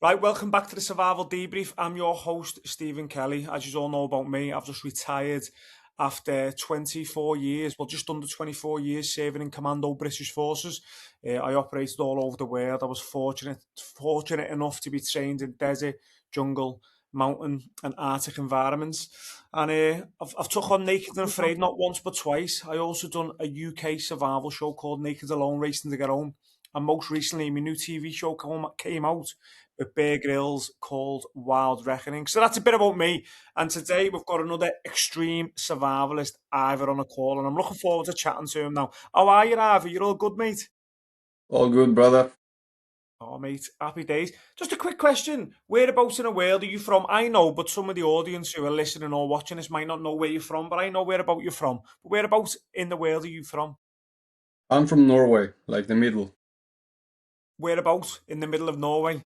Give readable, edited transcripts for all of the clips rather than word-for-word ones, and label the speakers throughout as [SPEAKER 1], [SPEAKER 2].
[SPEAKER 1] Right, welcome back to the Survival Debrief. I'm your host, Stephen Kelly. As you all know about me, I've just retired after 24 years, well, just under 24 years serving in Commando British Forces. I operated all over the world. I was fortunate enough to be trained in desert, jungle, mountain and Arctic environments. And I've took on Naked and Afraid not once but twice. I also done a UK survival show called Naked Alone, Racing to Get Home. And most recently, my new TV show came out with Bear Grylls called Wild Reckoning. So that's a bit about me. And today we've got another extreme survivalist, Ivor, on a call. And I'm looking forward to chatting to him now. How are you, Ivor? You're all good, mate?
[SPEAKER 2] All good, brother.
[SPEAKER 1] Oh, mate, happy days. Just a quick question. Whereabouts in the world are you from? I know, but some of the audience who are listening or watching this might not know where you're from, but I know whereabouts you're from. But whereabouts in the world are you from?
[SPEAKER 2] I'm from Norway, like the middle.
[SPEAKER 1] Whereabouts in the middle of Norway?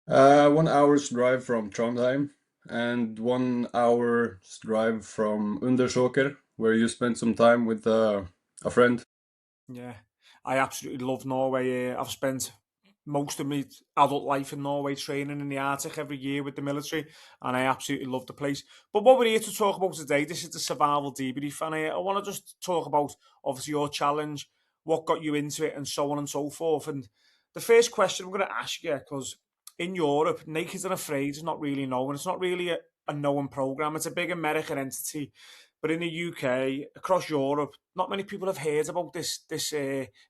[SPEAKER 2] 1 hour's drive from Trondheim and 1 hour's drive from Undersåker, where you spent some time with a friend.
[SPEAKER 1] Yeah, I absolutely love Norway. I've spent most of my adult life in Norway training in the Arctic every year with the military, and I absolutely love the place. But what we're here to talk about today, this is the survival debrief, and I want to just talk about obviously your challenge, what got you into it, and so on and so forth. And the first question I'm going to ask you, because in Europe, Naked and Afraid is not really known. It's not really a known program. It's a big American entity. But in the UK, across Europe, not many people have heard about this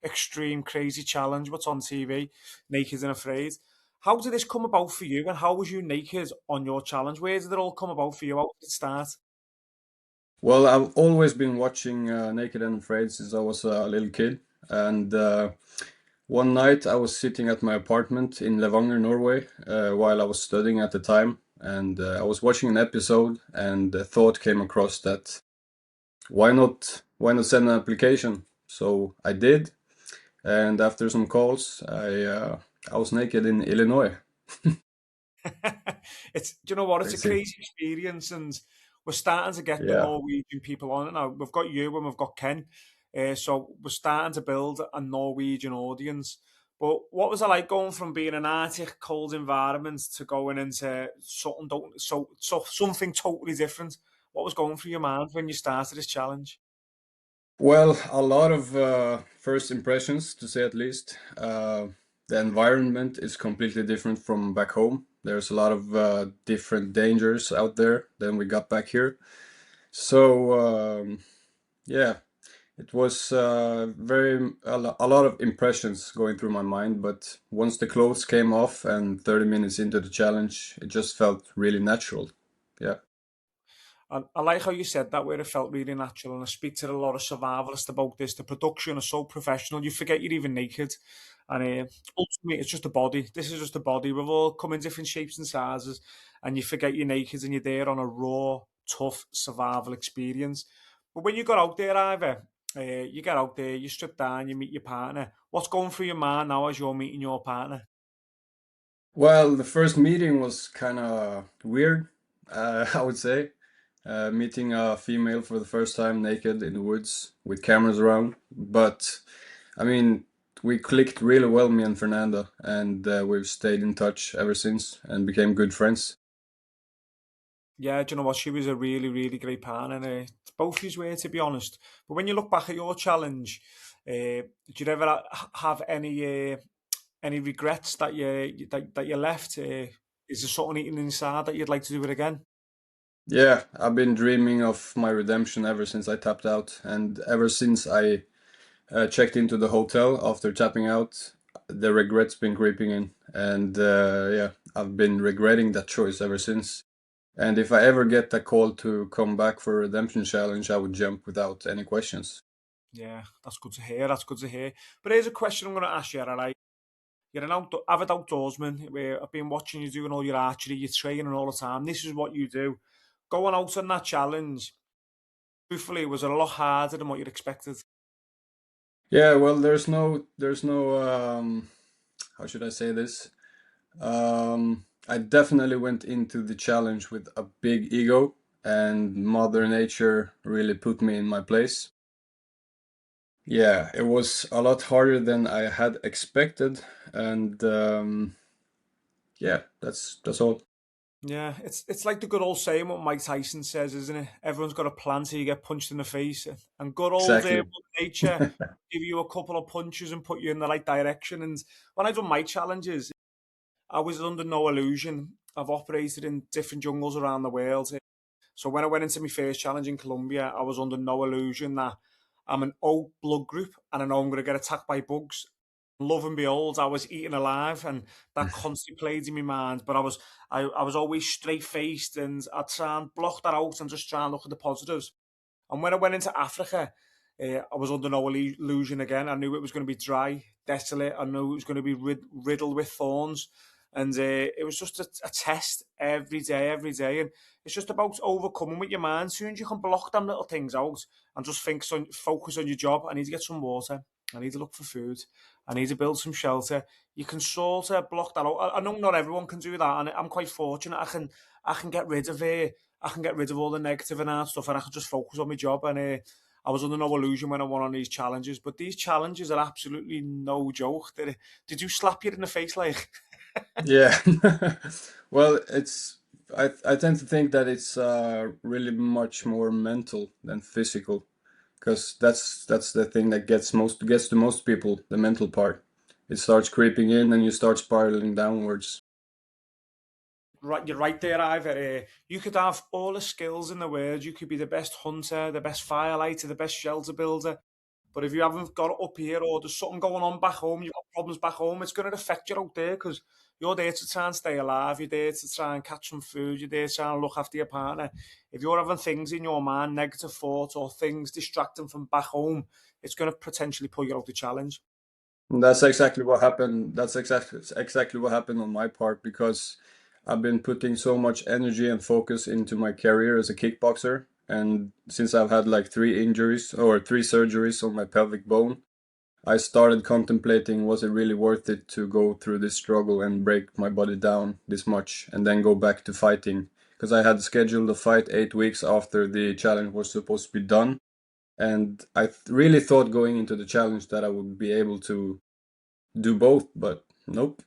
[SPEAKER 1] extreme, crazy challenge. What's on TV, Naked and Afraid. How did this come about for you, and how was you naked on your challenge? Where did it all come about for you? How did it start?
[SPEAKER 2] Well, I've always been watching Naked and Afraid since I was a little kid. And one night I was sitting at my apartment in Levanger, Norway, while I was studying at the time. And I was watching an episode, and the thought came across that why not send an application? So I did, and after some calls, I was naked in Illinois.
[SPEAKER 1] Do you know what? It's a
[SPEAKER 2] Crazy.
[SPEAKER 1] crazy experience, and we're starting to get the
[SPEAKER 2] Yeah.
[SPEAKER 1] Norwegian people on it now. We've got you and we've got Ken, so we're starting to build a Norwegian audience. But what was it like going from being an Arctic cold environment to going into something totally different? What was going through your mind when you started this challenge?
[SPEAKER 2] Well, a lot of first impressions, to say at least. The environment is completely different from back home. There's a lot of different dangers out there than we got back here. So, yeah, it was a lot of impressions going through my mind. But once the clothes came off and 30 minutes into the challenge, it just felt really natural. Yeah.
[SPEAKER 1] And I like how you said that, where it felt really natural. And I speak to a lot of survivalists about this. The production is so professional, you forget you're even naked. And ultimately, it's just a body. This is just a body. We've all come in different shapes and sizes, and you forget you're naked and you're there on a raw, tough survival experience. But when you got out there, Ivor, you get out there, you strip down, you meet your partner. What's going through your mind now as you're meeting your partner?
[SPEAKER 2] Well, the first meeting was kind of weird, I would say. Meeting a female for the first time naked in the woods with cameras around. But I mean, we clicked really well, me and Fernanda, and we've stayed in touch ever since and became good friends.
[SPEAKER 1] Yeah, do you know what? She was a really, really great partner. And both of you were, to be honest. But when you look back at your challenge, did you ever have any regrets that you left? Is there something eating inside that you'd like to do it again?
[SPEAKER 2] Yeah, I've been dreaming of my redemption ever since I tapped out, and ever since I checked into the hotel after tapping out, the regret's been creeping in, and yeah, I've been regretting that choice ever since. And if I ever get a call to come back for a redemption challenge, I would jump without any questions.
[SPEAKER 1] Yeah, that's good to hear. That's good to hear. But here's a question I'm going to ask you, all right? You're an avid outdoorsman. I've been watching you doing all your archery, you're training all the time. This is what you do. Going out on that challenge, truthfully, was it a lot harder than what you'd expected?
[SPEAKER 2] Yeah, well, there's no, how should I say this? I definitely went into the challenge with a big ego, and Mother Nature really put me in my place. Yeah, it was a lot harder than I had expected, and yeah, that's all.
[SPEAKER 1] Yeah, it's like the good old saying what Mike Tyson says, isn't it? Everyone's got a plan till you get punched in the face, and good old
[SPEAKER 2] Exactly.
[SPEAKER 1] Mother Nature give you a couple of punches and put you in the right direction. And when I done my challenges, I was under no illusion. I've operated in different jungles around the world. So when I went into my first challenge in Colombia, I was under no illusion that I'm an O blood group and I know I'm going to get attacked by bugs. Love and behold, I was eaten alive, and that constantly played in my mind. But I was always straight faced, and I'd try and block that out and just try and look at the positives. And when I went into Africa, I was under no illusion again. I knew it was going to be dry, desolate. I knew it was going to be riddled with thorns. And it was just a test every day, every day. And it's just about overcoming with your mind. As soon as you can block them little things out and just focus on your job. I need to get some water. I need to look for food. I need to build some shelter. You can sort of block that out. I know not everyone can do that, and I'm quite fortunate. I can get rid of it. I can get rid of all the negative and hard stuff, and I can just focus on my job. And I was under no illusion when I went on these challenges. But these challenges are absolutely no joke. Did you slap you in the face like?
[SPEAKER 2] Yeah. Well, I tend to think that it's really much more mental than physical, because that's the thing that gets to most people, the mental part. It starts creeping in and you start spiraling downwards.
[SPEAKER 1] Right, you're right there, Ivor. You could have all the skills in the world. You could be the best hunter, the best firelighter, the best shelter builder. But if you haven't got it up here, or there's something going on back home, you've got problems back home, it's going to affect you out there, because you're there to try and stay alive. You're there to try and catch some food. You're there to try and look after your partner. If you're having things in your mind, negative thoughts, or things distracting from back home, it's going to potentially pull you out the challenge.
[SPEAKER 2] And that's exactly what happened. That's exactly what happened on my part, because I've been putting so much energy and focus into my career as a kickboxer. And since I've had like three injuries or three surgeries on my pelvic bone, I started contemplating, was it really worth it to go through this struggle and break my body down this much and then go back to fighting? Because I had scheduled a fight 8 weeks after the challenge was supposed to be done. And really thought going into the challenge that I would be able to do both, but nope.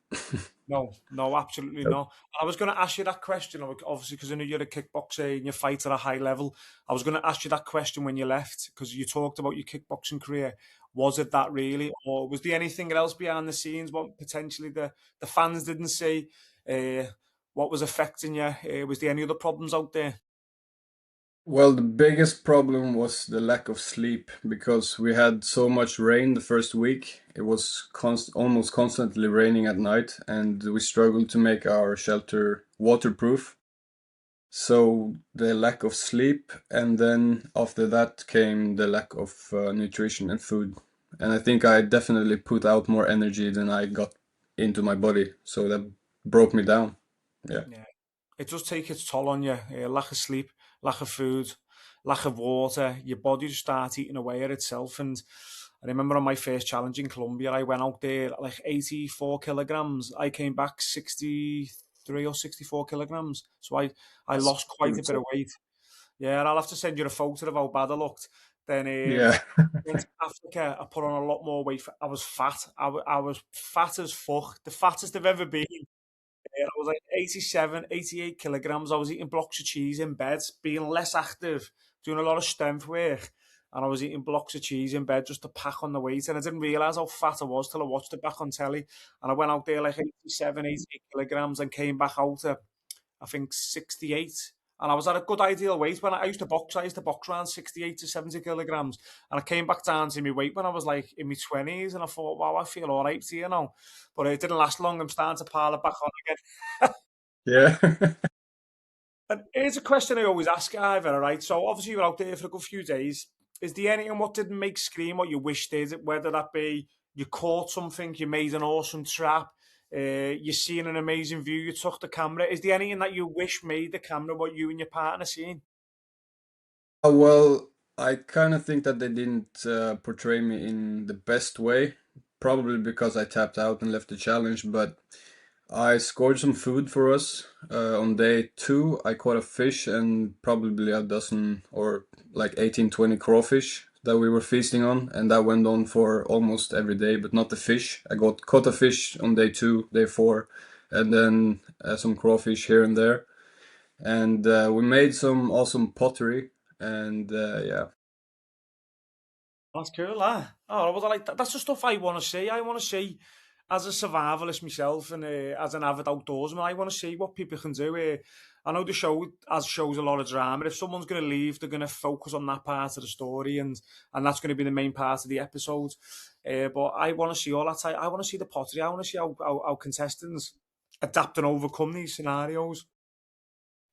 [SPEAKER 1] No, no, absolutely
[SPEAKER 2] Nope.
[SPEAKER 1] not. I was going to ask you that question, obviously, because I know you're a kickboxer and you fight at a high level. I was going to ask you that question when you left, because you talked about your kickboxing career. Was it that really, or was there anything else behind the scenes? What potentially the fans didn't see? Uh, what was affecting you? Was there any other problems out there?
[SPEAKER 2] Well, the biggest problem was the lack of sleep, because we had so much rain the first week. It was almost constantly raining at night, and we struggled to make our shelter waterproof. So the lack of sleep, and then after that came the lack of nutrition and food. And I think I definitely put out more energy than I got into my body. So that broke me down. Yeah.
[SPEAKER 1] Yeah. It does take its toll on you. Lack of sleep, lack of food, lack of water. Your body just starts eating away at itself. And I remember on my first challenge in Colombia, I went out there at like 84 kilograms. I came back 63 or 64 kilograms. So I
[SPEAKER 2] That's
[SPEAKER 1] lost quite a bit
[SPEAKER 2] brutal.
[SPEAKER 1] of weight. Yeah, and I'll have to send you a photo of how bad I looked. Then
[SPEAKER 2] Yeah.
[SPEAKER 1] went to Africa, I put on a lot more weight. I was fat. I was fat as fuck. The fattest I've ever been. Yeah, I was like 87, 88 kilograms. I was eating blocks of cheese in bed, being less active, doing a lot of strength work. And I was eating blocks of cheese in bed just to pack on the weight. And I didn't realise how fat I was till I watched it back on telly. And I went out there like 87, 88 kilograms and came back out at, I think, 68. And I was at a good ideal weight. When I used to box, around 68 to 70 kilograms. And I came back down to my weight when I was like in my 20s. And I thought, wow, I feel all right here now. But it didn't last long. I'm starting to pile it back on again.
[SPEAKER 2] Yeah.
[SPEAKER 1] And here's a question I always ask Ivor, all right? So obviously you were out there for a good few days. Is there anything what didn't make Scream what you wish did? Whether that be you caught something, you made an awesome trap, you seen an amazing view, you took the camera. Is there anything that you wish made the camera what you and your partner seen?
[SPEAKER 2] Well, I kind of think that they didn't portray me in the best way, probably because I tapped out and left the challenge, but I scored some food for us. On day two, I caught a fish and probably a dozen or like 18, 20 crawfish that we were feasting on, and that went on for almost every day, but not the fish. I got caught a fish on day two, day four, and then some crawfish here and there. And we made some awesome pottery, and yeah.
[SPEAKER 1] That's cool, huh? Oh, well, like that's the stuff I want to see. I want to see, as a survivalist myself and as an avid outdoorsman, I want to see what people can do. I know the show as shows a lot of drama. If someone's going to leave, they're going to focus on that part of the story, and that's going to be the main part of the episode. But I want to see all that. I want to see the pottery. I want to see how contestants adapt and overcome these scenarios.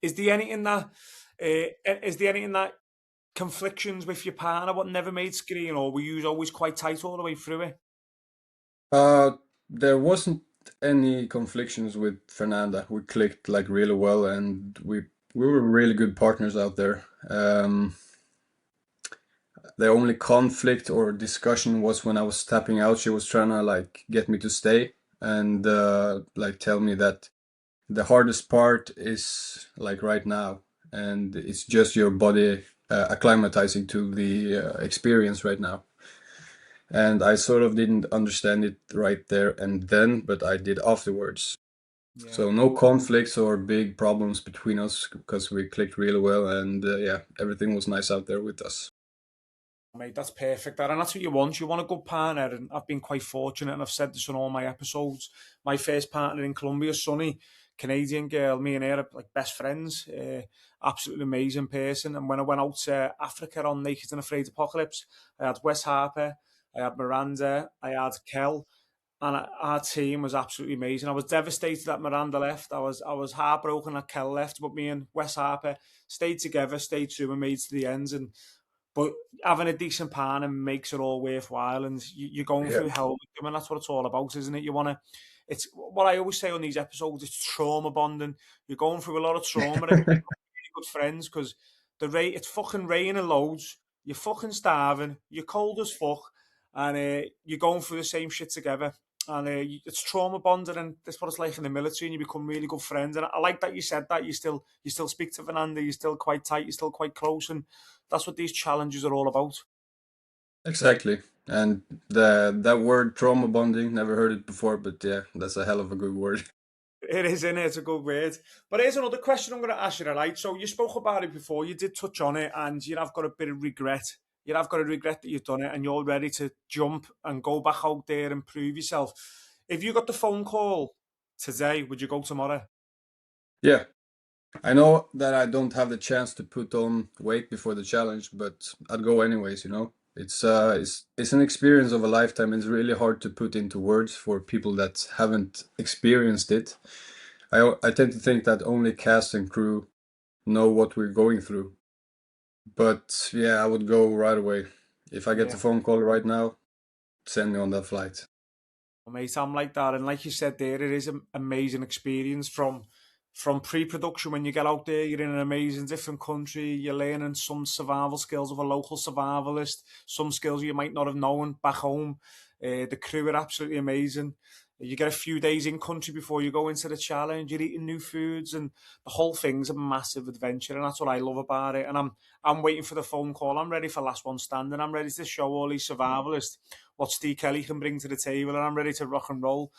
[SPEAKER 1] Is there anything that is there anything that conflictions with your partner what never made screen, or were you always quite tight all the way through it?
[SPEAKER 2] Uh, there wasn't any conflictions with Fernanda. We clicked like really well, and we were really good partners out there. The only conflict or discussion was when I was tapping out. She was trying to like get me to stay and like tell me that the hardest part is like right now, and it's just your body acclimatizing to the experience right now. And I sort of didn't understand it right there and then, but I did afterwards.
[SPEAKER 1] Yeah.
[SPEAKER 2] So no conflicts or big problems between us because we clicked really well, and yeah, everything was nice out there with us.
[SPEAKER 1] Mate, that's perfect. And that's what you want. You want a good partner. And I've been quite fortunate, and I've said this on all my episodes. My first partner in Colombia, Sunny, Canadian girl, me and her are like best friends. Absolutely amazing person. And when I went out to Africa on Naked and Afraid Apocalypse, I had Wes Harper, I had Miranda, I had Kel, and our team was absolutely amazing. I was devastated that Miranda left. I was heartbroken that Kel left, but me and Wes Harper stayed together, stayed true, and made it to the end. And but having a decent partner makes it all worthwhile, and you're going
[SPEAKER 2] Yeah.
[SPEAKER 1] through hell with them, and that's what it's all about, isn't it? You want to. It's what I always say on these episodes. It's trauma bonding. You're going through a lot of trauma, and you become really good friends because it's fucking raining loads. You're fucking starving. You're cold as fuck, and you're going through the same shit together. And it's trauma bonding, and that's what it's like in the military. And you become really good friends. And I like that you said that you still speak to Fernanda. You're still quite tight. You're still quite close, and that's what these challenges are all about.
[SPEAKER 2] Exactly. And that word trauma bonding, never heard it before, but yeah, that's a hell of a good word.
[SPEAKER 1] It is, isn't it? It's a good word. But here's another question I'm going to ask you, right? So you spoke about it before, you did touch on it, and you have got a bit of regret. You have got a regret that you've done it, and you're ready to jump and go back out there and prove yourself. If you got the phone call today, would you go tomorrow?
[SPEAKER 2] Yeah, I know that I don't have the chance to put on weight before the challenge, but I'd go anyways, you know. It's an experience of a lifetime. It's really hard to put into words for people that haven't experienced it. I tend to think that only cast and crew know what we're going through. But yeah, I would go right away. If I get the
[SPEAKER 1] Yeah.
[SPEAKER 2] phone call right now, send me on that flight.
[SPEAKER 1] Well, mate, I'm like that, and like you said there, it is an amazing experience from pre-production. When you get out there, you're in an amazing different country. You're learning some survival skills of a local survivalist, some skills you might not have known back home. The crew are absolutely amazing. You get a few days in country before you go into the challenge. You're eating new foods, and the whole thing's a massive adventure, and that's what I love about it. And I'm waiting for the phone call. I'm ready for last one standing. I'm ready to show all these survivalists what Steve Kelly can bring to the table, and I'm ready to rock and roll.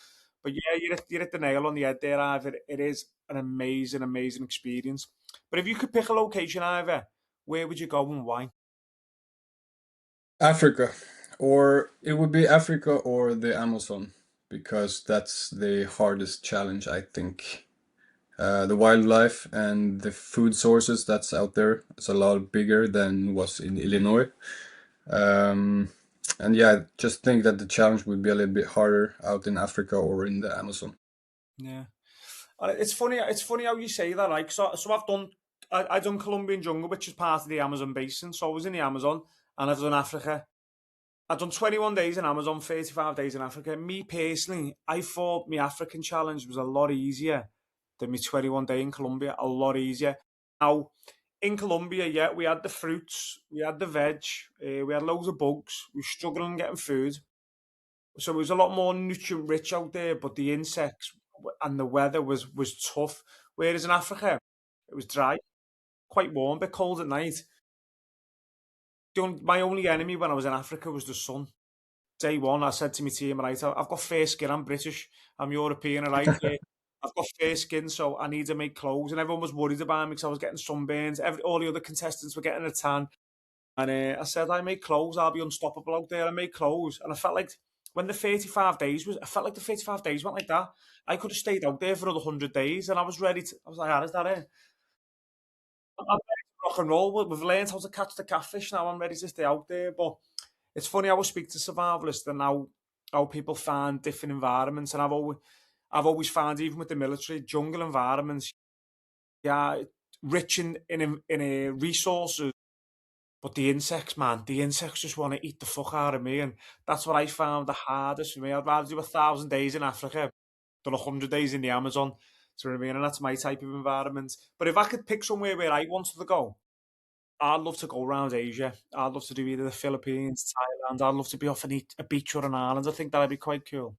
[SPEAKER 1] But yeah, you hit the nail on the head there, Ivor. It is an amazing, amazing experience. But if you could pick a location, Ivor, where would you go and why?
[SPEAKER 2] Africa, or it would be Africa or the Amazon, because that's the hardest challenge, I think. The wildlife and the food sources that's out there is a lot bigger than was in Illinois. Um, and yeah, I just think that the challenge would be a little bit harder out in Africa or in the Amazon.
[SPEAKER 1] Yeah, it's funny. It's funny how you say that. Like, so I've done Colombian jungle, which is part of the Amazon basin. So I was in the Amazon, and I've done Africa. I've done 21 days in Amazon, 35 days in Africa. Me personally, I thought my African challenge was a lot easier than my 21 day in Colombia, a lot easier. Now, in Colombia, yeah, we had the fruits, we had the veg, we had loads of bugs, we were struggling getting food. So it was a lot more nutrient rich out there, but the insects and the weather was tough. Whereas in Africa, it was dry, quite warm, but cold at night. My only enemy when I was in Africa was the sun. Day one, I said to my team, right, I've got fair skin, I'm British, I'm European, right? I've got fair skin, so I need to make clothes. And everyone was worried about me because I was getting sunburns. All the other contestants were getting a tan. And I said, I make clothes, I'll be unstoppable out there. I make clothes. And I felt like when the 35 days I felt like the 35 days went like that. I could have stayed out there for another 100 days and I was ready to, I was like, is that it? I'm ready to rock and roll. We've learned how to catch the catfish now. I'm ready to stay out there. But it's funny how I speak to survivalists and how people find different environments. And I've always found, even with the military, jungle environments, yeah, rich in resources. But the insects, man, the insects just want to eat the fuck out of me. And that's what I found the hardest for me. I'd rather do 1,000 days in Africa than 100 days in the Amazon. Do you know what I mean? And that's my type of environment. But if I could pick somewhere where I wanted to go, I'd love to go around Asia. I'd love to do either the Philippines, Thailand. I'd love to be off a beach or an island. I think that'd be quite cool.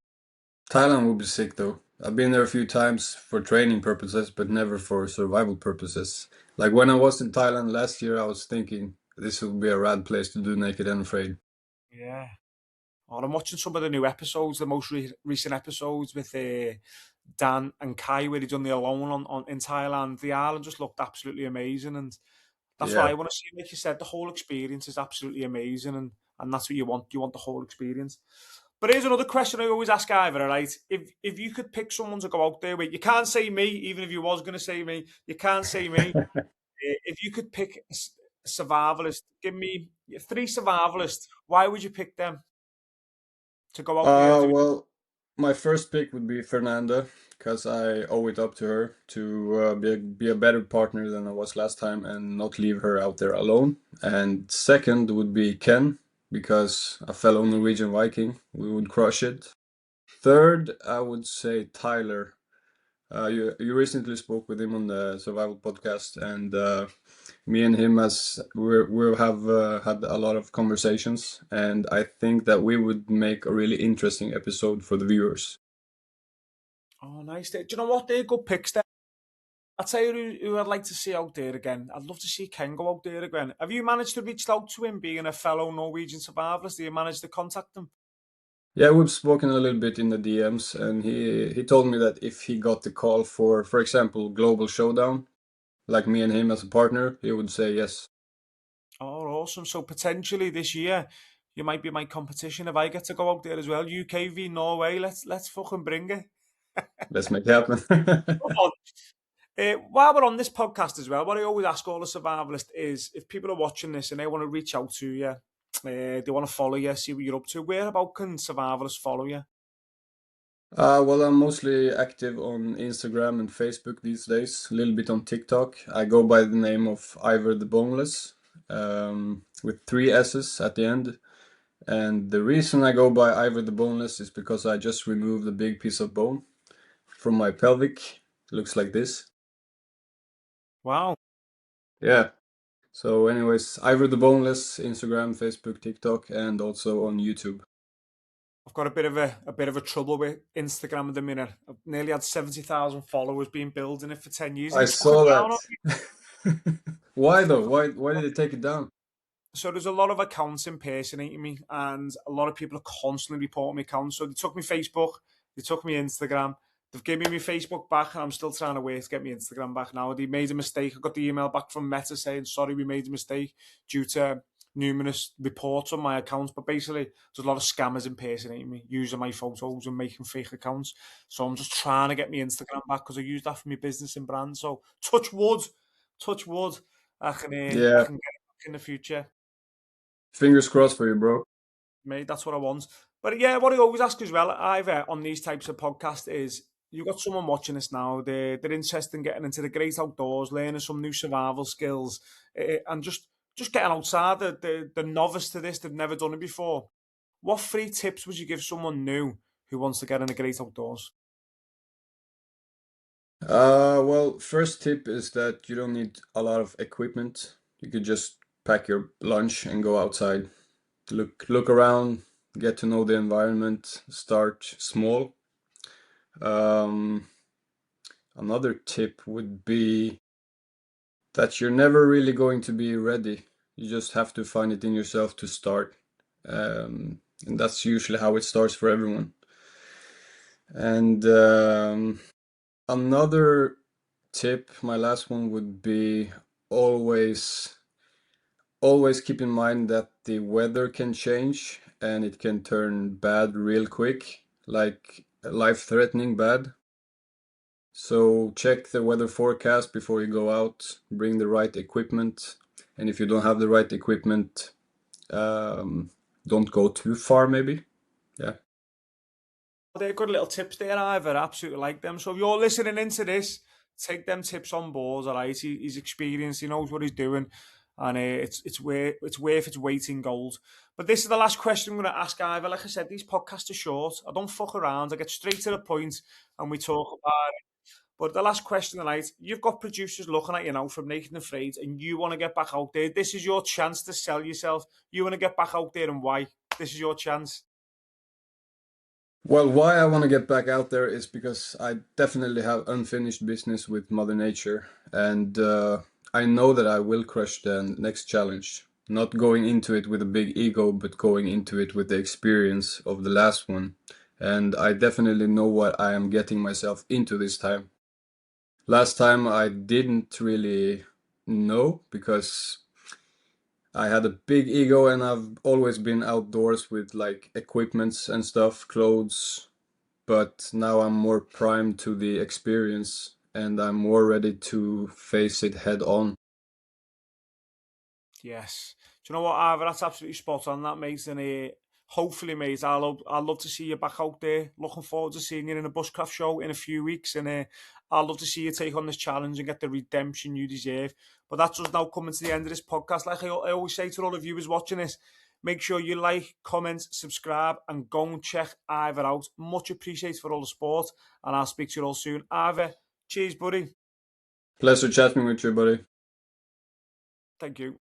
[SPEAKER 2] Thailand would be sick though. I've been there a few times for training purposes, but never for survival purposes. Like when I was in Thailand last year, I was thinking this would be a rad place to do Naked and Afraid.
[SPEAKER 1] Yeah. Oh, I'm watching some of the new episodes, the most recent episodes with Dan and Kai, where he done the alone on in Thailand. The island just looked absolutely amazing, and that's what
[SPEAKER 2] Yeah.
[SPEAKER 1] I want to see. Like you said, the whole experience is absolutely amazing, and that's what you want. You want the whole experience. But here's another question I always ask Ivor, right? If you could pick someone to go out there with, you can't say me, even if you was going to say me, you can't say me. If you could pick a survivalist, give me three survivalists. Why would you pick them to go out there and do?
[SPEAKER 2] Well, my first pick would be Fernanda, because I owe it up to her to be a better partner than I was last time and not leave her out there alone. And second would be Ken, because a fellow Norwegian Viking, we would crush it. Third, I would say Tyler. You recently spoke with him on the Survival Podcast, and me and him as we have had a lot of conversations, and I think that we would make a really interesting episode for the viewers.
[SPEAKER 1] Oh, nice. Do you know what? They're good picks there. I'll tell you who I'd like to see out there again. I'd love to see Ken go out there again. Have you managed to reach out to him, being a fellow Norwegian survivalist? Do you manage to contact him?
[SPEAKER 2] Yeah, we've spoken a little bit in the DMs, and he told me that if he got the call for example, Global Showdown, like me and him as a partner, he would say yes.
[SPEAKER 1] Oh, awesome. So potentially this year, you might be my competition if I get to go out there as well. UK v Norway. Let's fucking bring it.
[SPEAKER 2] Let's make it happen.
[SPEAKER 1] Come on. While we're on this podcast as well, what I always ask all the survivalists is if people are watching this and they want to reach out to you, they want to follow you, see what you're up to, where about can survivalists follow you?
[SPEAKER 2] Well, I'm mostly active on Instagram and Facebook these days, a little bit on TikTok. I go by the name of Ivor the Boneless, with three S's at the end. And the reason I go by Ivor the Boneless is because I just removed a big piece of bone from my pelvic. It looks like this.
[SPEAKER 1] Wow.
[SPEAKER 2] Yeah. So, anyways, Ivor the Boneless, Instagram, Facebook, TikTok, and also on YouTube.
[SPEAKER 1] I've got a bit of a trouble with Instagram at the minute. I've nearly had 70,000 followers, been building it for 10 years, and
[SPEAKER 2] I
[SPEAKER 1] it's fucking
[SPEAKER 2] saw
[SPEAKER 1] down on me.
[SPEAKER 2] that. Why
[SPEAKER 1] It's
[SPEAKER 2] though?
[SPEAKER 1] fucking
[SPEAKER 2] Why did they take it down?
[SPEAKER 1] So there's a lot of accounts impersonating me, and a lot of people are constantly reporting me accounts. So they took me Facebook, they took me Instagram, they've given me Facebook back, and I'm still trying to wait to get my Instagram back now. They made a mistake. I got the email back from Meta saying, sorry, we made a mistake due to numerous reports on my accounts. But basically, there's a lot of scammers impersonating me, using my photos and making fake accounts. So I'm just trying to get my Instagram back because I use that for my business and brand. So touch wood, I
[SPEAKER 2] Yeah,
[SPEAKER 1] can get it back in the future.
[SPEAKER 2] fingers crossed for you, bro.
[SPEAKER 1] Mate, that's what I want. But yeah, what I always ask as well, Ivor, on these types of podcasts is you've got someone watching us now, they're interested in getting into the great outdoors, learning some new survival skills, and just getting outside the novice to this, they've never done it before. What three tips would you give someone new who wants to get in the great outdoors?
[SPEAKER 2] Well, first tip is that you don't need a lot of equipment. You could just pack your lunch and go outside. Look around, get to know the environment, start small. Um, Another tip would be that you're never really going to be ready. You just have to find it in yourself to start. And that's usually how it starts for everyone. And Another tip, my last one would be always always keep in mind that the weather can change and it can turn bad real quick, like life-threatening bad. So check the weather forecast before you go out, bring the right equipment, and if you don't have the right equipment, don't go too far maybe. Yeah.
[SPEAKER 1] They're good little tips there, Ivor. Absolutely like them. So if you're listening into this, take them tips on board. All right, he's experienced. He knows what he's doing, and it's worth its weight in gold. But this is the last question I'm going to ask Ivor. Like I said, these podcasts are short. I don't fuck around. I get straight to the point, and we talk about it. But the last question tonight, you've got producers looking at you now from Naked and Afraid, and you want to get back out there. This is your chance to sell yourself. You want to get back out there, and why? This is your chance.
[SPEAKER 2] Well, why I want to get back out there is because I definitely have unfinished business with Mother Nature, and I know that I will crush the next challenge. Not going into it with a big ego, but going into it with the experience of the last one. And I definitely know what I am getting myself into this time. Last time I didn't really know because I had a big ego and I've always been outdoors with like equipments and stuff, clothes, but now I'm more primed to the experience and I'm more ready to face it head on.
[SPEAKER 1] Yes. Do you know what, Ivor? That's absolutely spot on, that, mate. And hopefully, mate, I'll love to see you back out there. Looking forward to seeing you in a Bushcraft show in a few weeks. And I'd love to see you take on this challenge and get the redemption you deserve. But that's us now coming to the end of this podcast. Like I always say to all the viewers watching this, make sure you like, comment, subscribe, and go and check Ivor out. Much appreciated for all the support. And I'll speak to you all soon. Ivor, cheers, buddy.
[SPEAKER 2] Pleasure chatting with you, buddy.
[SPEAKER 1] Thank you.